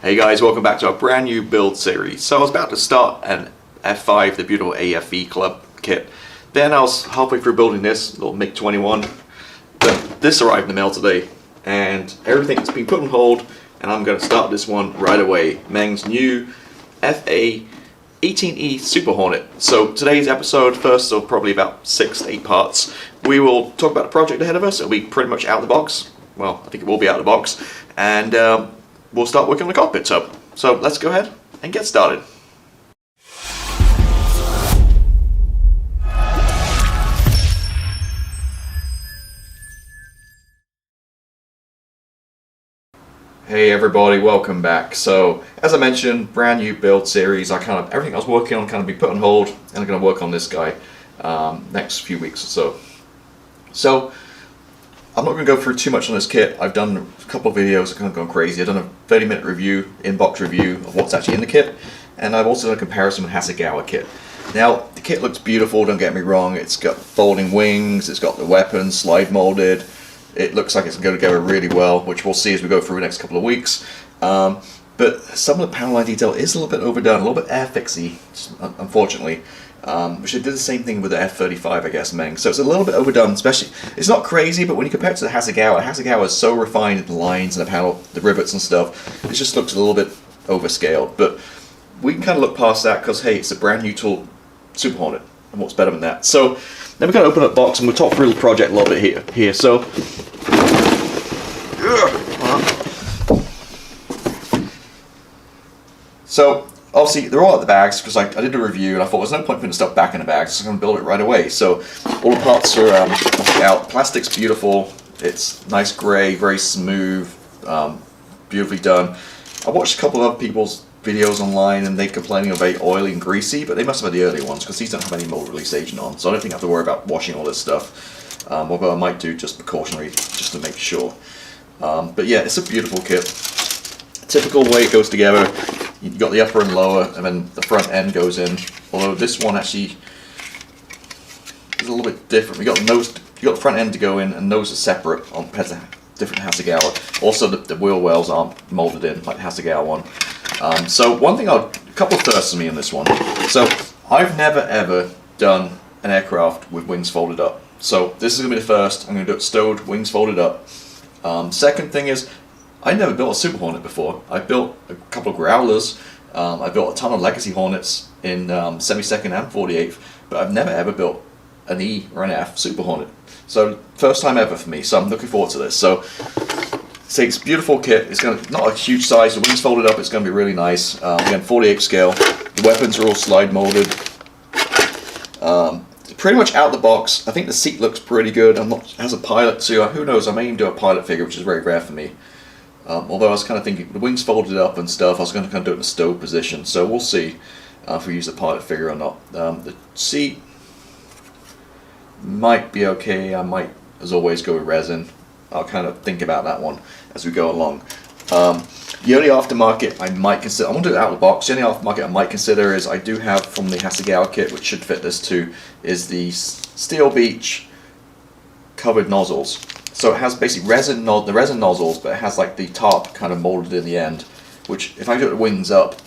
Hey guys, welcome back to our brand new build series. So I was about to start an F5, the beautiful AFE Club kit. Then I was halfway through building this little MiG-21. But this arrived in the mail today, and everything's been put on hold, and I'm going to start this one right away. Meng's new A-18E Super Hornet. So today's episode, first of probably about 6 to 8 parts, we will talk about the project ahead of us. It'll be pretty much out of the box. Well, I think it will be out of the box. And we'll start working on the cockpit tub. So let's go ahead and get started. Hey everybody, welcome back. So as I mentioned, brand new build series. Everything I was working on kind of been put on hold, and I'm going to work on this guy next few weeks or so. So I'm not going to go through too much on this kit. I've done a couple of videos, I've kind of gone crazy. I've done a 30-minute review, in-box review of what's actually in the kit, and I've also done a comparison with Hasegawa kit. Now, the kit looks beautiful, don't get me wrong. It's got folding wings, it's got the weapons slide molded. It looks like it's going to go really well, which we'll see as we go through the next couple of weeks. But some of the panel line detail is a little bit overdone, a little bit airfixy, unfortunately. Which they did the same thing with the F-35, I guess, Meng. So it's a little bit overdone, especially, it's not crazy, but when you compare it to the Hasegawa is so refined in the lines and the panel, the rivets and stuff, it just looks a little bit overscaled. But we can kind of look past that because, hey, it's a brand new tool, Super Hornet, and what's better than that? So then we're going to open up the box and we'll talk through the project a little bit here. So, obviously, they're all out the bags because I did a review and I thought there's no point putting stuff back in the bags, so I'm going to build it right away. So all the parts are out. Plastic's beautiful. It's nice grey, very smooth, beautifully done. I watched a couple of other people's videos online and they're complaining of very oily and greasy, but they must have had the early ones because these don't have any mold release agent on, so I don't think I have to worry about washing all this stuff. Although I might do just precautionary, just to make sure. But yeah, it's a beautiful kit. Typical way it goes together. You've got the upper and lower, and then the front end goes in. Although this one actually is a little bit different. You got the front end to go in, and those are separate on compared to different Hasegawa. Also, the wheel wells aren't molded in like the Hasegawa one. So one thing, a couple of firsts for me in this one. So I've never ever done an aircraft with wings folded up. So this is gonna be the first. I'm gonna do it stowed, wings folded up. Second thing is, I never built a Super Hornet before. I built a couple of Growlers. I built a ton of Legacy Hornets in 72nd and 48th, but I've never ever built an E or an F Super Hornet. So first time ever for me. So I'm looking forward to this. So it's a beautiful kit. It's not a huge size. The wings folded up. It's going to be really nice. Again, 48 scale. The weapons are all slide molded. Pretty much out the box. I think the seat looks pretty good. It has a pilot too. Who knows? I may even do a pilot figure, which is very rare for me. Although I was kind of thinking, the wings folded up and stuff, I was going to kind of do it in a stow position, so we'll see if we use the pilot figure or not. The seat might be okay. I might, as always, go with resin. I'll kind of think about that one as we go along. The only aftermarket I might consider, I want to do it out of the box, the only aftermarket I might consider is, I do have from the Hasegawa kit, which should fit this too, is the Steel Beach covered nozzles. So it has basically the resin nozzles, but it has like the top kind of molded in the end, which if I do the wings up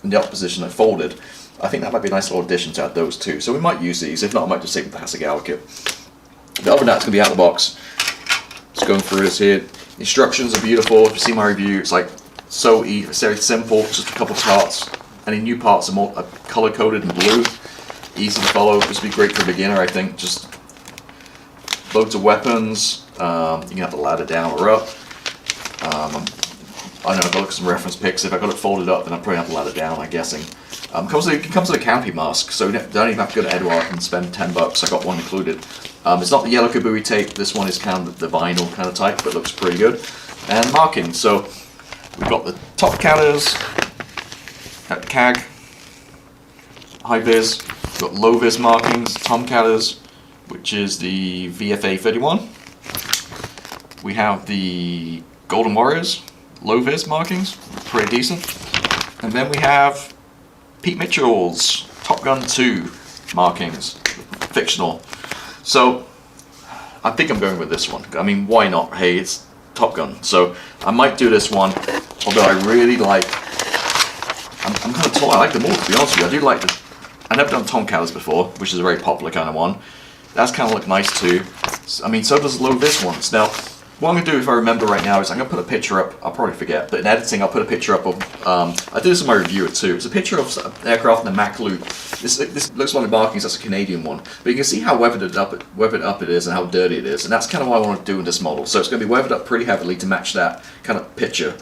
in the up position and folded, I think that might be a nice little addition to add those two. So we might use these. If not, I might just save the Hasegawa kit. But other than that, it's going to be out of the box. Just going through this here. The instructions are beautiful. If you see my review, it's like so easy, it's very simple. Just a couple of parts. Any new parts are color coded in blue. Easy to follow. This would be great for a beginner, I think. Just loads of weapons. You can have the ladder down or up. I don't know, if I look at some reference pics, if I got it folded up, then I'd probably have the ladder down, I'm guessing. It comes with a canopy mask, so you don't even have to go to Edouard and spend $10. I got one included. It's not the yellow kabui tape. This one is kind of the vinyl kind of type, but looks pretty good. And marking. So we've got the top counters, got CAG, high vis, we've got low vis markings, tom counters, which is the VFA 31. We have the Golden Warriors, low vis markings, pretty decent. And then we have Pete Mitchell's Top Gun 2 markings, fictional. So I think I'm going with this one. I mean, why not? Hey, it's Top Gun. So I might do this one. Although I really like, I'm kind of torn. I like them all, to be honest with you. I do like I've never done Tomcats before, which is a very popular kind of one. That's kind of look nice too. I mean, so does low vis ones. Now, what I'm going to do, if I remember right now, is I'm going to put a picture up. I'll probably forget, but in editing, I'll put a picture up of. I did this in my reviewer too. It's a picture of an aircraft in the Mac Loop. This looks like the markings. That's a Canadian one, but you can see how weathered up it is and how dirty it is, and that's kind of what I want to do in this model. So it's going to be weathered up pretty heavily to match that kind of picture,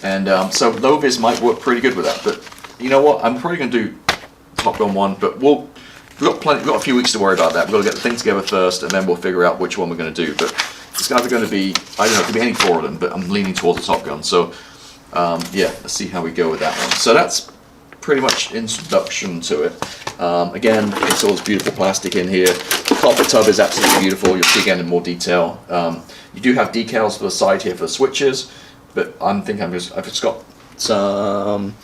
and so low vis might work pretty good with that. But you know what? I'm probably going to do Top Gun one, but we've got a few weeks to worry about that. We've got to get the thing together first, and then we'll figure out which one we're going to do. But it's either going to be, I don't know, it could be any four of them, but I'm leaning towards the Top Gun. So yeah, let's see how we go with that one. So that's pretty much introduction to it. Again, it's all this beautiful plastic in here. The cockpit tub is absolutely beautiful. You'll see again in more detail. You do have decals for the side here for the switches, but I've just got some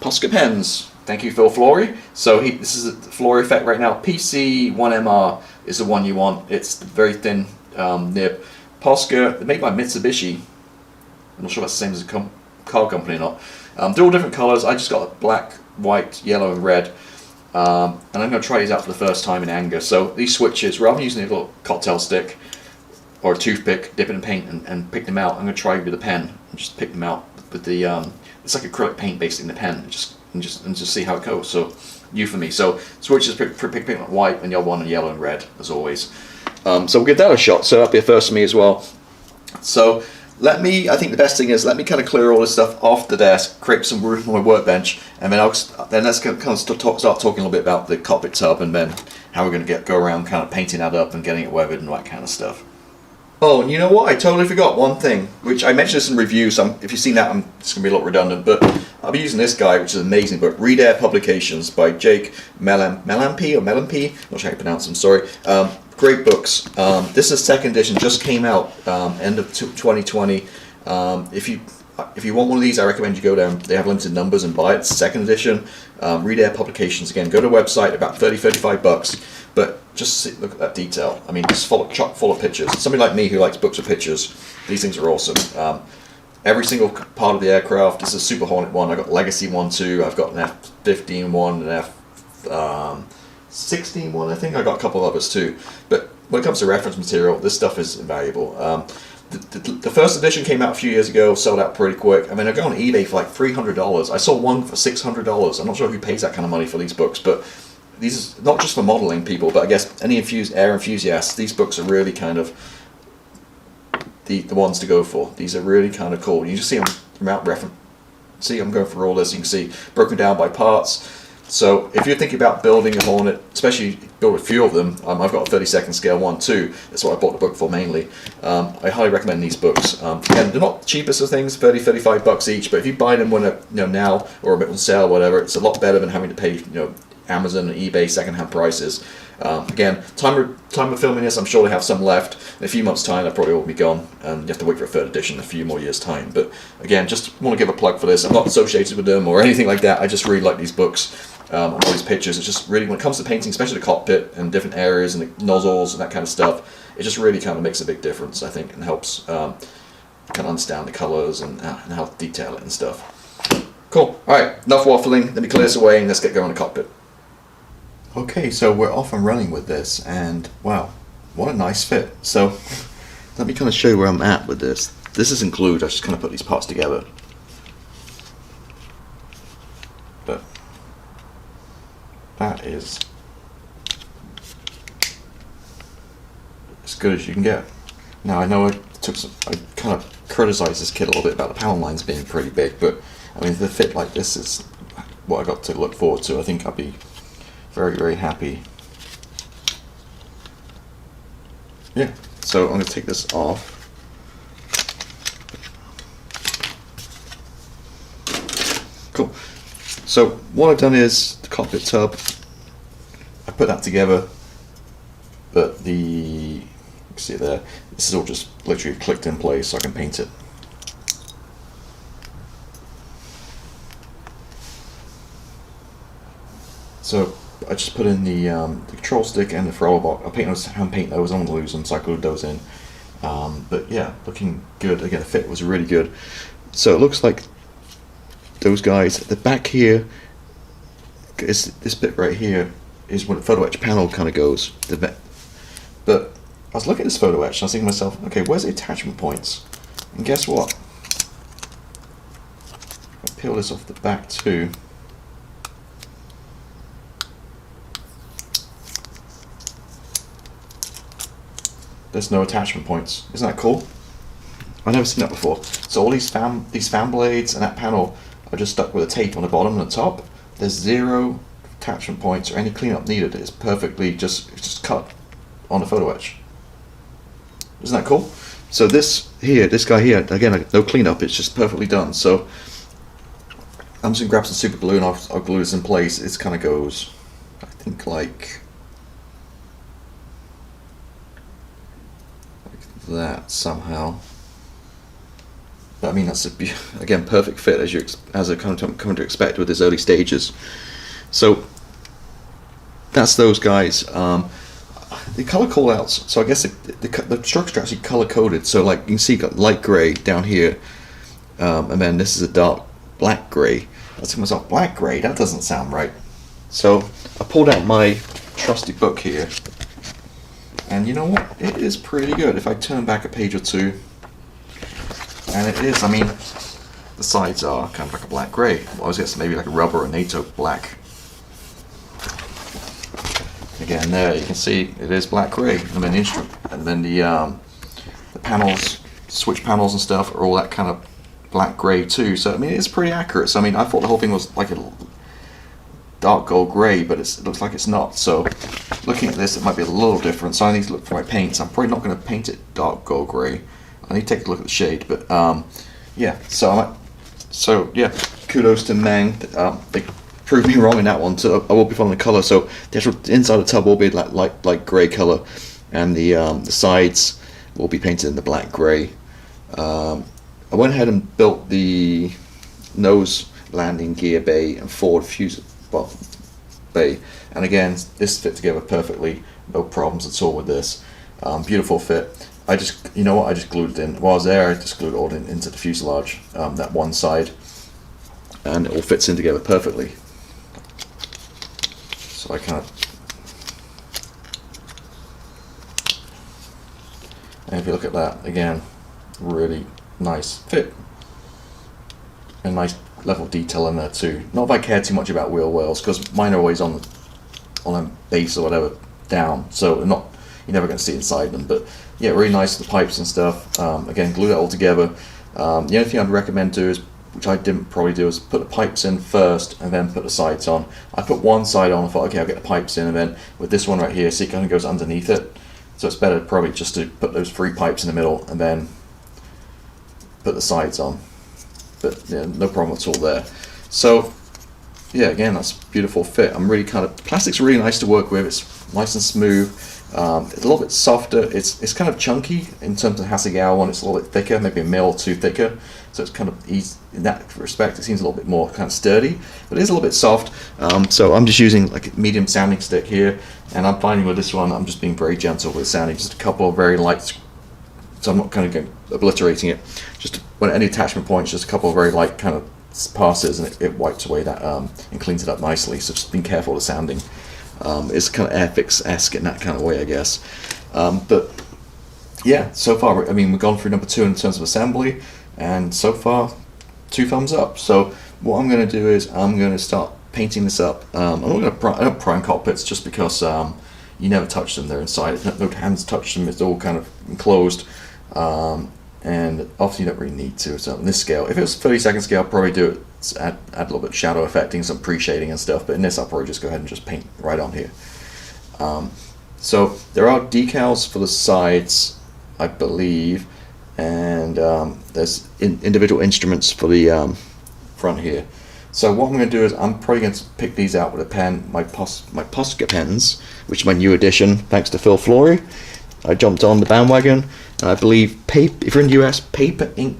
Posca pens. Thank you, Phil Flory. So this is the Flory effect right now. PC1MR is the one you want. It's very thin nib. Posca, they're made by Mitsubishi. I'm not sure if that's the same as a car company or not. They're all different colors. I just got black, white, yellow, and red. And I'm going to try these out for the first time in anger. So these switches, rather than using a little cocktail stick or a toothpick, dip it in paint and pick them out, I'm going to try with a pen and just pick them out with the. It's like acrylic paint based in the pen. And just see how it goes. So new for me. So switches pick white and yellow one and yellow and red as always. So we'll give that a shot. So that'll be a first for me as well. So I think the best thing is let me kind of clear all this stuff off the desk, create some room on my workbench, and then let's kind of start talking a little bit about the cockpit tub and then how we're going to go around kind of painting that up and getting it weathered and all that kind of stuff. Oh, and you know what? I totally forgot one thing, which I mentioned this in reviews. So if you've seen that, it's going to be a lot redundant, but I'll be using this guy, which is an amazing book, Read Air Publications by Jake Melampi, not sure how you pronounce them, sorry. Great books. This is second edition, just came out end of 2020. If you want one of these, I recommend you go down. They have limited numbers and buy it. It's second edition. Read Air Publications. Again, go to the website, about $35. But just look at that detail. I mean, it's chock full of pictures. Somebody like me who likes books of pictures, these things are awesome. Every single part of the aircraft. This is a Super Hornet one. I've got Legacy one too. I've got an F-15 one, an F-16 one, I think. I've got a couple of others too. But when it comes to reference material, this stuff is invaluable. The first edition came out a few years ago, sold out pretty quick. I mean, I go on eBay for like $300. I saw one for $600. I'm not sure who pays that kind of money for these books, but these are not just for modeling people, but I guess any air enthusiasts, these books are really kind of the ones to go for. These are really kind of cool. You just see them throughout reference. See, I'm going through all this. You can see broken down by parts. So if you're thinking about building a Hornet, especially build a few of them, I've got a 32nd scale one too. That's what I bought the book for mainly. I highly recommend these books. Again, they're not the cheapest of things, $35 each. But if you buy them when now or a bit on sale, or whatever, it's a lot better than having to pay Amazon and eBay secondhand prices. Again, time of filming this, I'm sure they have some left. In a few months' time, they'll probably all be gone, and you have to wait for a third edition in a few more years' time. But again, just want to give a plug for this. I'm not associated with them or anything like that. I just really like these books. And all these pictures. It's just really, when it comes to painting, especially the cockpit and different areas and the nozzles and that kind of stuff, it just really kind of makes a big difference, I think, and helps kind of understand the colours and how to detail it and stuff. Cool. Alright, enough waffling. Let me clear this away and let's get going in the cockpit. Okay, so we're off and running with this, and wow, what a nice fit. So let me kind of show you where I'm at with this. This isn't glued, I just kind of put these parts together. But that is as good as you can get. Now I know I kind of criticized this kit a little bit about the power lines being pretty big, but I mean, the fit like this is what I got to look forward to. I think I'll be very, very happy. Yeah, so I'm going to take this off. Cool. So what I've done is the cockpit tub, I put that together, but you can see it there, this is all just literally clicked in place so I can paint it. So I just put in the control stick and the throttle box. I hand paint those, I don't want to lose them, so I glued those in. But yeah, looking good. Again, the fit was really good. So it looks like those guys. The back here is this bit right here is where the photo etch panel kind of goes. But I was looking at this photo etch and I was thinking to myself, okay, where's the attachment points? And guess what? I peel this off the back too. There's no attachment points. Isn't that cool? I've never seen that before. So all these fan blades and that panel are just stuck with a tape on the bottom and the top. There's zero attachment points or any cleanup needed. It's perfectly just cut on the photo etch. Isn't that cool? So this guy here, again, no cleanup. It's just perfectly done. So I'm just gonna grab some super glue and I'll glue this in place. It kind of goes, I think, like that somehow. But I mean, that's again perfect fit as I come to expect with his early stages. So that's those guys. The color callouts. So I guess the structure are actually color coded. So like you can see, got light gray down here, and then this is a dark black gray. I was thinking to myself, black gray. That doesn't sound right. So I pulled out my trusty book here, and you know what? It is pretty good. If I turn back a page or two, and it is. I mean, the sides are kind of like a black gray. I was guessing maybe like a rubber or NATO black. Again, there you can see it is black gray, and then the instrument, and then the panels, switch panels and stuff are all that kind of black gray too. So I mean, it's pretty accurate. So I mean, I thought the whole thing was like a dark gold gray, but it looks like it's not. So looking at this, it might be a little different. So I need to look for my paints. I'm probably not going to paint it dark gold gray. I need to take a look at the shade, but yeah. So yeah, kudos to Meng. They proved me wrong in that one. So I will be following the color. So the actual inside the tub will be like gray color, and the sides will be painted in the black gray. I went ahead and built the nose landing gear bay and forward fuse bay, and again, this fit together perfectly. No problems at all with this. Beautiful fit. I just, you know what, I just glued it in. While I was there, I just glued it all into the fuselage, that one side, and it all fits in together perfectly. So I kind of, and if you look at that, again, really nice fit, and nice level of detail in there too. Not that I care too much about wheel wells, because mine are always on a base or whatever down, so you're never going to see inside them. But yeah, really nice, the pipes and stuff. Again, glue that all together. The only thing I'd recommend do is, which I didn't probably do, is put the pipes in first and then put the sides on. I put one side on and thought, okay, I'll get the pipes in, and then with this one right here, see, it kind of goes underneath it. So it's better probably just to put those 3 pipes in the middle and then put the sides on. But yeah, no problem at all there. So yeah, again, that's a beautiful fit. I'm really plastic's really nice to work with. It's nice and smooth. It's a little bit softer. It's kind of chunky in terms of Hasegawa one. It's a little bit thicker, maybe a mil or two thicker. So it's kind of easy in that respect. It seems a little bit more kind of sturdy, but it is a little bit soft. So I'm just using like a medium sounding stick here, and I'm finding with this one, I'm just being very gentle with sounding. Just a couple of very light. So I'm not kind of obliterating it. Just when any attachment points, just a couple of very light kind of passes, and it wipes away that and cleans it up nicely. So just being careful with the sounding. It's kind of Airfix-esque in that kind of way, I guess. But yeah, so far, I mean, we've gone through number 2 in terms of assembly, and so far, 2 thumbs up. So what I'm going to do is I'm going to start painting this up. I'm not going to I don't prime cockpits just because you never touch them. They're inside. No hands touch them. It's all kind of enclosed. And obviously you don't really need to. So on this scale, if it was 32nd scale, I'd probably do it, add a little bit of shadow effecting, some pre-shading and stuff, but in this I'll probably just go ahead and just paint right on here. So there are decals for the sides, I believe, and there's individual instruments for the front here. So what I'm going to do is I'm probably going to pick these out with a pen, my Posca pens, which is my new addition, thanks to Phil Flory. I jumped on the bandwagon. I believe, if you're in the US, Paper Ink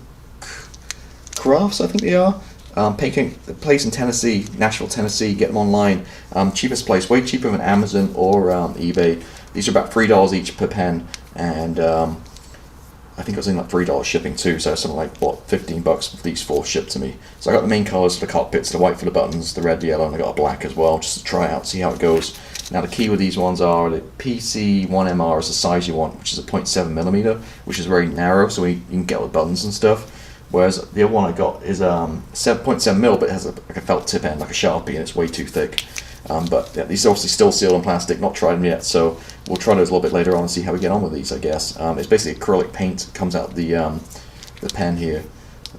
Crafts, I think they are. The place in Tennessee, Nashville, Tennessee, get them online. Cheapest place, way cheaper than Amazon or eBay. These are about $3 each per pen, and I I think it was in like $3 shipping too, so something like, what, $15 for these 4 shipped to me. So I got the main colours for the cockpits, the white for the buttons, the red, the yellow, and I got a black as well, just to try it out, see how it goes. Now the key with these ones are the PC1MR is the size you want, which is a 0.7mm, which is very narrow, so you can get with buttons and stuff. Whereas the other one I got is 7.7mm, but it has like a felt tip end, like a Sharpie, and it's way too thick. But yeah, these are obviously still sealed in plastic, not tried them yet, so we'll try those a little bit later on and see how we get on with these, I guess. It's basically acrylic paint, comes out the pen here,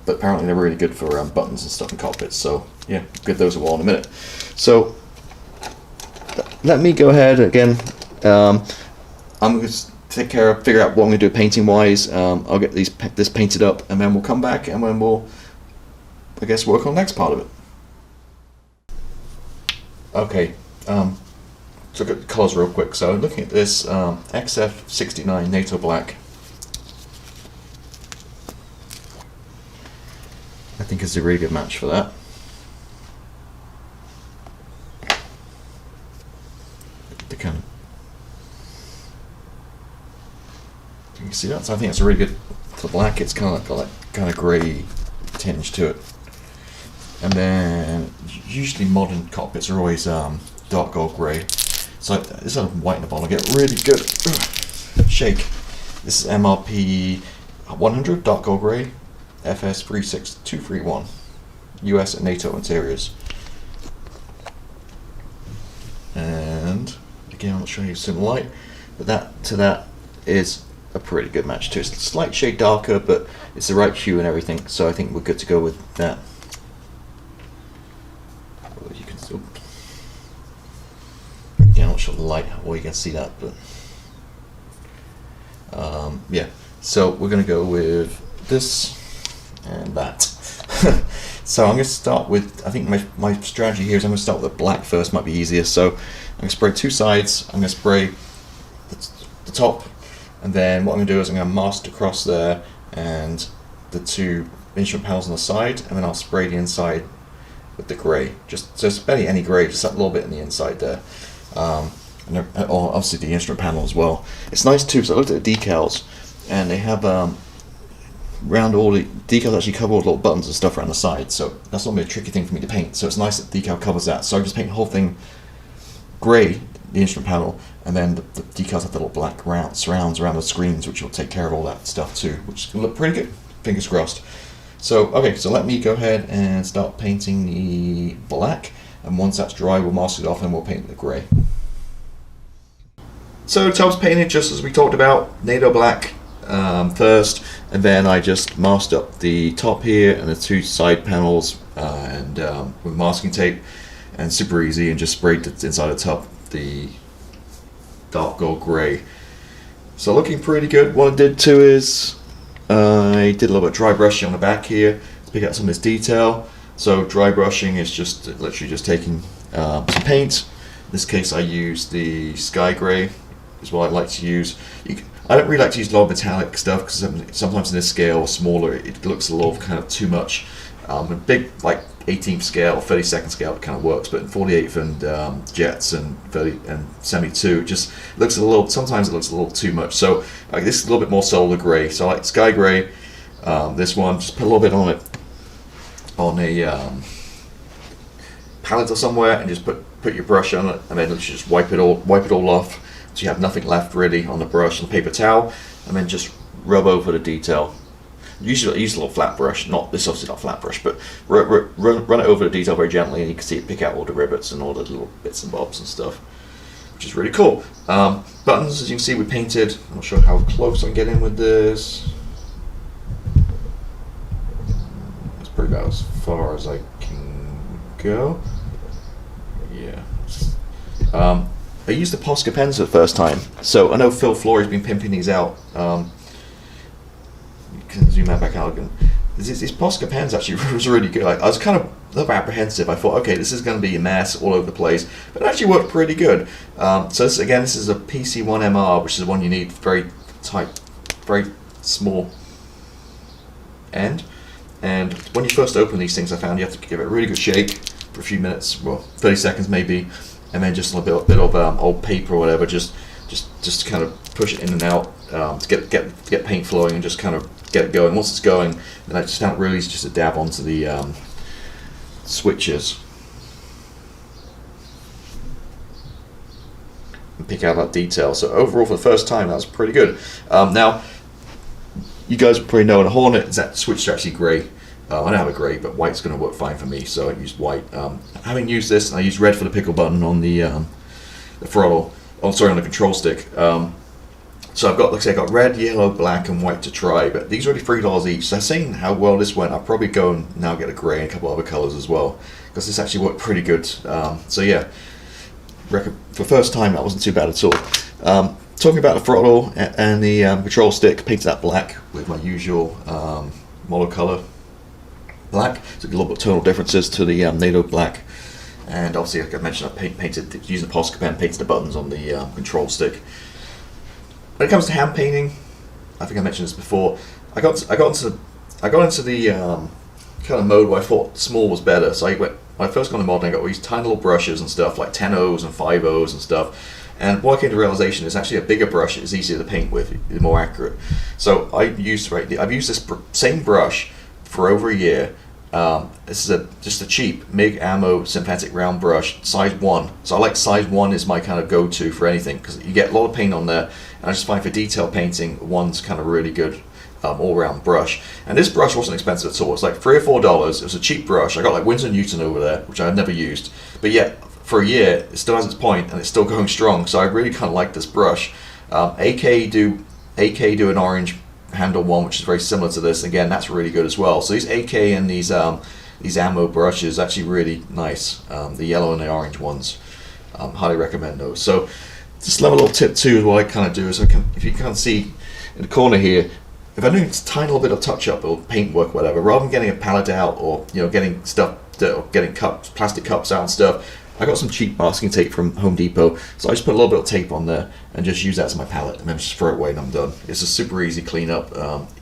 but apparently they're really good for buttons and stuff in cockpits, so yeah, get those all in a minute. So let me go ahead again. I'm going to figure out what I'm going to do painting wise. I'll get this painted up, and then we'll come back and then we'll, I guess, work on the next part of it. Okay, so look at the colours real quick. So looking at this XF69 NATO Black, I think it's a really good match for that. The kind of, you can see that. So I think it's really good for black. It's kind of got that kind of grey tinge to it. And then usually modern cockpits are always dark gold grey. So this is white in the bottom. I get really good shake. This is MRP 100 dark gold grey, FS 36231, US and NATO interiors. And again, I'm not showing you some light, but that is a pretty good match too. It's a slight shade darker, but it's the right hue and everything. So I think we're good to go with that. You can still, yeah, I'm not sure the light or you can see that, but yeah. So we're going to go with this and that. So I'm going to start with, I think my strategy here is I'm going to start with the black first, might be easier. So I'm going to spray 2 sides. I'm going to spray the top, and then what I'm going to do is I'm going to mask across there and the 2 instrument panels on the side, and then I'll spray the inside with the grey. Just so it's barely any grey, just that little bit in the inside there. And obviously the instrument panel as well. It's nice too, so I looked at the decals, and they have around all the decals actually cover all the little buttons and stuff around the side, so that's not really a tricky thing for me to paint. So it's nice that the decal covers that. So I just paint the whole thing grey, the instrument panel, and then the decals have the little black surrounds around the screens, which will take care of all that stuff too, which is going to look pretty good, fingers crossed. So okay, so let me go ahead and start painting the black, and once that's dry we'll mask it off and we'll paint the grey. So top's painted just as we talked about, NATO black first, and then I just masked up the top here and the 2 side panels with masking tape, and super easy, and just sprayed the inside the top the dark gold grey. So looking pretty good. What I did too is I did a little bit of dry brushing on the back here to pick out some of this detail. So dry brushing is just literally just taking some paint. In this case I use the sky grey, is what I like to use. I don't really like to use a lot of metallic stuff because sometimes in this scale or smaller it looks a little kind of too much. A big like 18th scale, 32nd scale, it kind of works, but in 48th and jets and 30 and 72, it just looks a little. Sometimes it looks a little too much. So this is a little bit more solar grey. So I like sky grey. This one, just put a little bit on it on a palette or somewhere, and just put your brush on it, and then just wipe it all off. So you have nothing left really on the brush and the paper towel, and then just rub over the detail. Usually use a little flat brush, this obviously not flat brush, but run it over the detail very gently, and you can see it pick out all the rivets and all the little bits and bobs and stuff, which is really cool. Buttons, as you can see, we painted. I'm not sure how close I can get in with this. That's pretty about as far as I can go. Yeah. I used the Posca pens for the first time, so I know Phil Flory's been pimping these out. You can zoom that back out again. These Posca pens actually was really good. I was kind of a little apprehensive. I thought, okay, this is going to be a mess all over the place, but it actually worked pretty good. So this is a PC1MR, which is the one you need, very tight, very small end. And when you first open these things, I found you have to give it a really good shake for a few minutes, well, 30 seconds maybe, and then just a bit of old paper or whatever, just to kind of push it in and out. to get paint flowing and just kind of get it going. Once it's going, then I just found it really easy just to dab onto the switches and pick out that detail. So overall, for the first time, that was pretty good. Now, you guys probably know in a Hornet, that switch is actually grey. I don't have a grey, but white's going to work fine for me, so I used white. Having used this, I used red for the pickle button on the throttle. Oh, sorry, on the control stick. So I've got, like I say, I got red, yellow, black, and white to try, but these are only $3 each. So seeing how well this went, I'll probably go and now get a grey and a couple other colours as well, because this actually worked pretty good. So yeah, for first time, that wasn't too bad at all. Talking about the throttle and the control stick, painted that black with my usual monocolour black. So a little bit of tonal differences to the NATO black. And obviously, like I mentioned, I painted using the Posca pen, painted the buttons on the control stick. When it comes to hand painting, I think I mentioned this before. I got into the kind of mode where I thought small was better. So when I first got into modeling, I got all these tiny little brushes and stuff, like 10-0s and 5-0s and stuff. And what I came to the realization is actually a bigger brush is easier to paint with, it's more accurate. So I've used this same brush for over a year. This is just a cheap MIG ammo synthetic round brush, size 1. So I like size 1 is my kind of go-to for anything, because you get a lot of paint on there, and I just find for detail painting, 1's kind of really good all-round brush. And this brush wasn't expensive at all. It's like $3 or $4. It was a cheap brush. I got like Winsor & Newton over there, which I've never used, but yet for a year it still has its point and it's still going strong. So I really kind of like this brush. AK do an orange handle one, which is very similar to this. Again, that's really good as well. So these AK and these ammo brushes actually really nice. The yellow and the orange ones, highly recommend those. So just another little tip too is what I kind of do is if you can see in the corner here, if I do a tiny little bit of touch up or paint work, whatever, rather than getting a palette out or getting stuff or getting cups, plastic cups out and stuff, I got some cheap masking tape from Home Depot, so I just put a little bit of tape on there and just use that as my palette, and then just throw it away and I'm done. It's a super easy cleanup,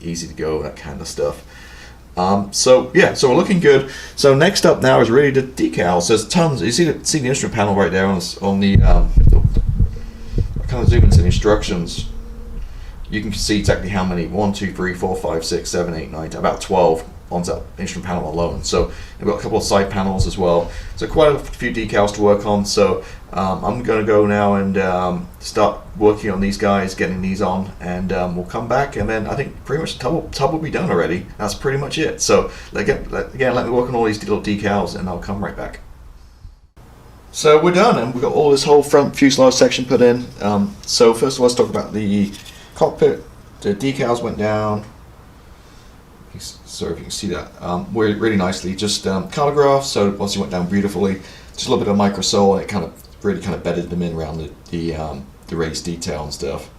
easy to go, that kind of stuff. So yeah, so we're looking good. So next up now is really the decals. There's tons. You see the instrument panel right there on the I kind of zoom into the instructions. You can see exactly how many 1, 2, 3, 4, 5, 6, 7, 8, 9, about 12 on that instrument panel alone. So I've got a couple of side panels as well. So quite a few decals to work on. So I'm going to go now and start working on these guys, getting these on, and we'll come back. And then I think pretty much the tub will be done already. That's pretty much it. So again, let me work on all these little decals, and I'll come right back. So we're done, and we've got all this whole front fuselage section put in. So first of all, let's talk about the cockpit. The decals went down. Sorry if you can see that really nicely. Just colorgraph, so obviously went down beautifully. Just a little bit of microsole, and it kind of really bedded them in around the raised detail and stuff.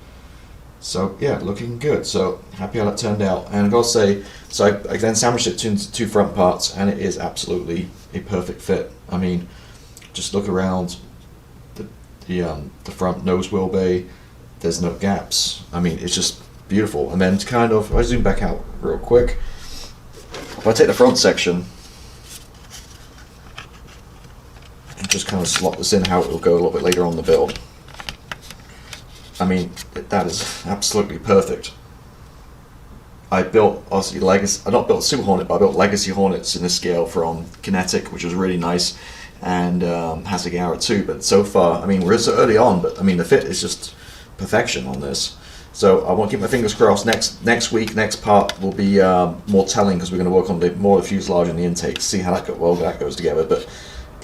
So yeah, looking good. So happy how that turned out. And I've got to say, so I then sandwiched it into two front parts, and it is absolutely a perfect fit. I mean, just look around the front nose wheel bay. There's no gaps. I mean, it's just beautiful. And then to kind of, I zoom back out real quick. If I take the front section and just kind of slot this in how it will go a little bit later on the build, I mean, that is absolutely perfect. I built, obviously, Legacy. I not built Super Hornet, but I built Legacy Hornets in this scale from Kinetic, which was really nice, and Hasegawa too. But so far, I mean, we're so early on, but I mean, the fit is just perfection on this. So I want to keep my fingers crossed. Next week, next part will be more telling, because we're going to work on more of the fuselage and the intake to see how that goes together. But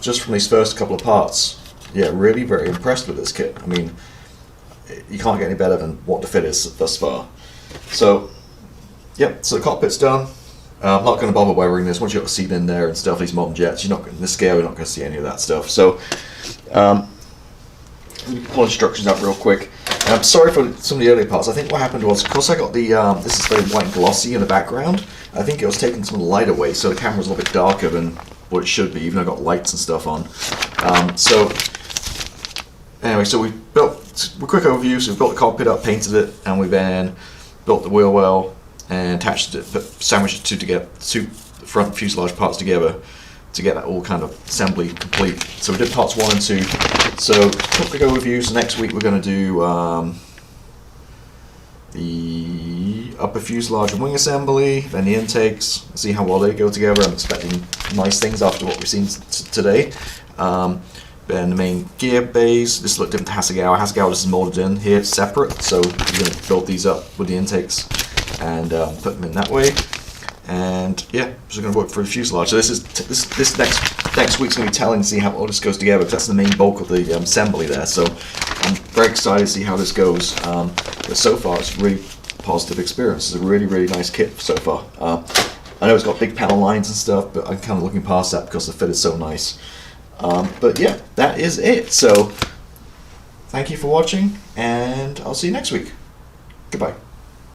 just from these first couple of parts, yeah, really very impressed with this kit. I mean, you can't get any better than what the fit is thus far. So, yep. So the cockpit's done. I'm not going to bother wearing this. Once you've got a seat in there and stuff, these modern jets, you're not in this scale. You're not going to see any of that stuff. So, let me pull instructions out real quick. I'm sorry for some of the earlier parts. I think what happened was, of course, I got the, this is very white and glossy in the background. I think it was taking some of the light away, so the camera was a little bit darker than what it should be, even though I got lights and stuff on. So, anyway, so we built, a quick overview, so we've built the cockpit up, painted it, and we then built the wheel well, and attached it, sandwiched the two front fuselage parts together to get that all kind of assembly complete. So we did parts 1 and 2. So quick overview. So next week we're going to do the upper fuselage and wing assembly, then the intakes, see how well they go together. I'm expecting nice things after what we've seen today. Then the main gear bays, this looked different to Hasegawa. Hasegawa is molded in here separate, so you're going to build these up with the intakes and put them in that way. And yeah, so we're going to work for the fuselage. So this next week's going to be telling to see how all this goes together, because that's the main bulk of the assembly there. So I'm very excited to see how this goes. But so far, it's a really positive experience. It's a really, really nice kit so far. I know it's got big panel lines and stuff, but I'm kind of looking past that because the fit is so nice. But yeah, that is it. So thank you for watching, and I'll see you next week. Goodbye.